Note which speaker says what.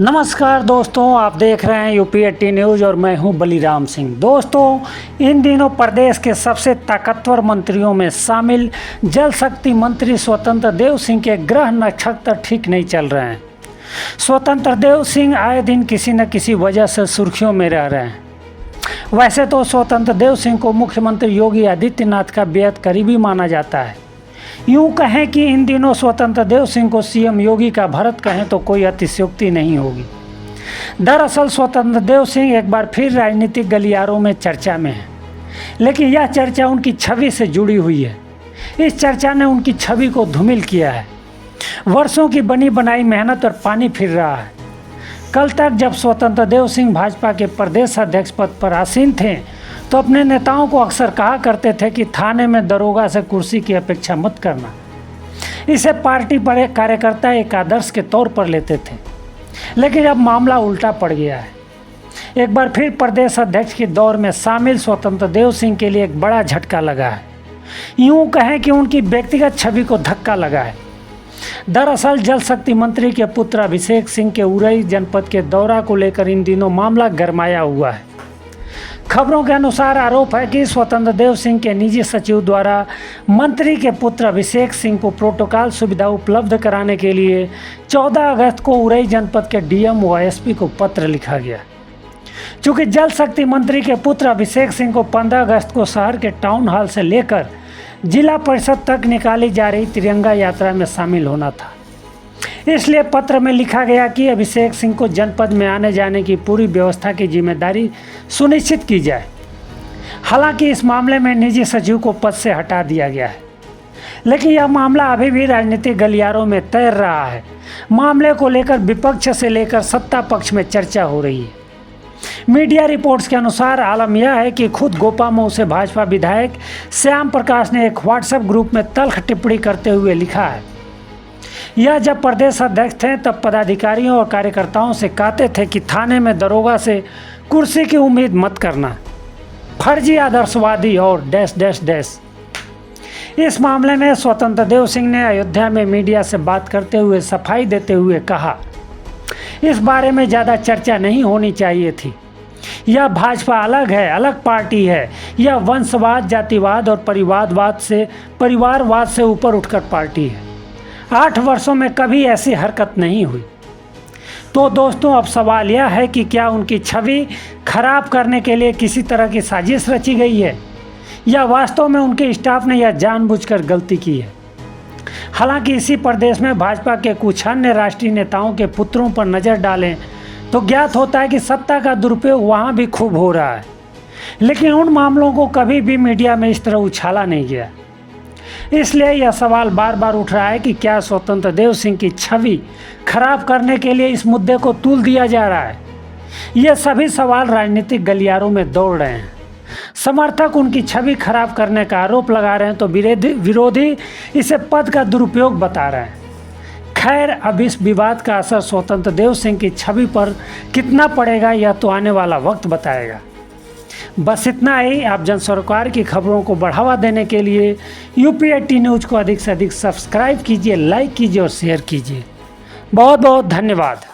Speaker 1: नमस्कार दोस्तों, आप देख रहे हैं यूपी 80 न्यूज़ और मैं हूं बलिराम सिंह। दोस्तों, इन दिनों प्रदेश के सबसे ताकतवर मंत्रियों में शामिल जल शक्ति मंत्री स्वतंत्र देव सिंह के ग्रह नक्षत्र ठीक नहीं चल रहे हैं। स्वतंत्र देव सिंह आए दिन किसी न किसी वजह से सुर्खियों में रह रहे हैं। वैसे तो स्वतंत्र देव सिंह को मुख्यमंत्री योगी आदित्यनाथ का बेहद करीबी माना जाता है। यूँ कहें कि इन दिनों स्वतंत्र देव सिंह को सीएम योगी का भरत कहें तो कोई अतिशयोक्ति नहीं होगी। दरअसल स्वतंत्र देव सिंह एक बार फिर राजनीतिक गलियारों में चर्चा में है, लेकिन यह चर्चा उनकी छवि से जुड़ी हुई है। इस चर्चा ने उनकी छवि को धूमिल किया है। वर्षों की बनी बनाई मेहनत और पानी फिर रहा है। कल तक जब स्वतंत्र देव सिंह भाजपा के प्रदेश अध्यक्ष पद पर आसीन थे तो अपने नेताओं को अक्सर कहा करते थे कि थाने में दरोगा से कुर्सी की अपेक्षा मत करना। इसे पार्टी बड़े कार्यकर्ता एक आदर्श के तौर पर लेते थे, लेकिन अब मामला उल्टा पड़ गया है। एक बार फिर प्रदेश अध्यक्ष के दौर में शामिल स्वतंत्र देव सिंह के लिए एक बड़ा झटका लगा है। यूँ कहें कि उनकी व्यक्तिगत छवि को धक्का लगा है। दरअसल जल शक्ति मंत्री के पुत्र अभिषेक सिंह के उरई जनपद के दौरा को लेकर इन दिनों मामला गरमाया हुआ है। खबरों के अनुसार आरोप है कि स्वतंत्र देव सिंह के निजी सचिव द्वारा मंत्री के पुत्र अभिषेक सिंह को प्रोटोकॉल सुविधा उपलब्ध कराने के लिए 14 अगस्त को उरई जनपद के डीएम व एसपी को पत्र लिखा गया। चूँकि जल शक्ति मंत्री के पुत्र अभिषेक सिंह को 15 अगस्त को शहर के टाउन हॉल से लेकर जिला परिषद तक निकाली जा रही तिरंगा यात्रा में शामिल होना था, इसलिए पत्र में लिखा गया कि अभिषेक सिंह को जनपद में आने जाने की पूरी व्यवस्था की जिम्मेदारी सुनिश्चित की जाए। हालांकि इस मामले में निजी सचिव को पद से हटा दिया गया है, लेकिन यह मामला अभी भी राजनीतिक गलियारों में तैर रहा है। मामले को लेकर विपक्ष से लेकर सत्ता पक्ष में चर्चा हो रही है। मीडिया रिपोर्ट्स के अनुसार आलम यह है कि खुद गोपामऊ से भाजपा विधायक श्याम प्रकाश ने एक व्हाट्सएप ग्रुप में तल्ख टिप्पणी करते हुए लिखा है। यह जब प्रदेश अध्यक्ष थे तब पदाधिकारियों और कार्यकर्ताओं से कहते थे कि थाने में दरोगा से कुर्सी की उम्मीद मत करना, फर्जी आदर्शवादी और डैश डैश डैश। इस मामले में स्वतंत्र देव सिंह ने अयोध्या में मीडिया से बात करते हुए सफाई देते हुए कहा, इस बारे में ज़्यादा चर्चा नहीं होनी चाहिए थी। यह भाजपा अलग है, अलग पार्टी है। यह वंशवाद, जातिवाद और परिवारवाद से ऊपर उठकर पार्टी है। 8 वर्षों में कभी ऐसी हरकत नहीं हुई। तो दोस्तों, अब सवाल यह है कि क्या उनकी छवि खराब करने के लिए किसी तरह की साजिश रची गई है या वास्तव में उनके स्टाफ ने यह जानबूझकर गलती की है। हालांकि इसी प्रदेश में भाजपा के कुछ अन्य राष्ट्रीय नेताओं के पुत्रों पर नज़र डालें तो ज्ञात होता है कि सत्ता का दुरुपयोग वहाँ भी खूब हो रहा है, लेकिन उन मामलों को कभी भी मीडिया में इस तरह उछाला नहीं गया। इसलिए यह सवाल बार बार उठ रहा है कि क्या स्वतंत्र देव सिंह की छवि खराब करने के लिए इस मुद्दे को तुल दिया जा रहा है। ये सभी सवाल राजनीतिक गलियारों में दौड़ रहे हैं। समर्थक उनकी छवि खराब करने का आरोप लगा रहे हैं तो विरोधी इसे पद का दुरुपयोग बता रहे हैं। खैर, अब इस विवाद का असर स्वतंत्र देव सिंह की छवि पर कितना पड़ेगा यह तो आने वाला वक्त बताएगा। बस इतना ही। आप जन सरोकार की खबरों को बढ़ावा देने के लिए यूपी 80 न्यूज़ को अधिक से अधिक सब्सक्राइब कीजिए, लाइक कीजिए और शेयर कीजिए। बहुत बहुत धन्यवाद।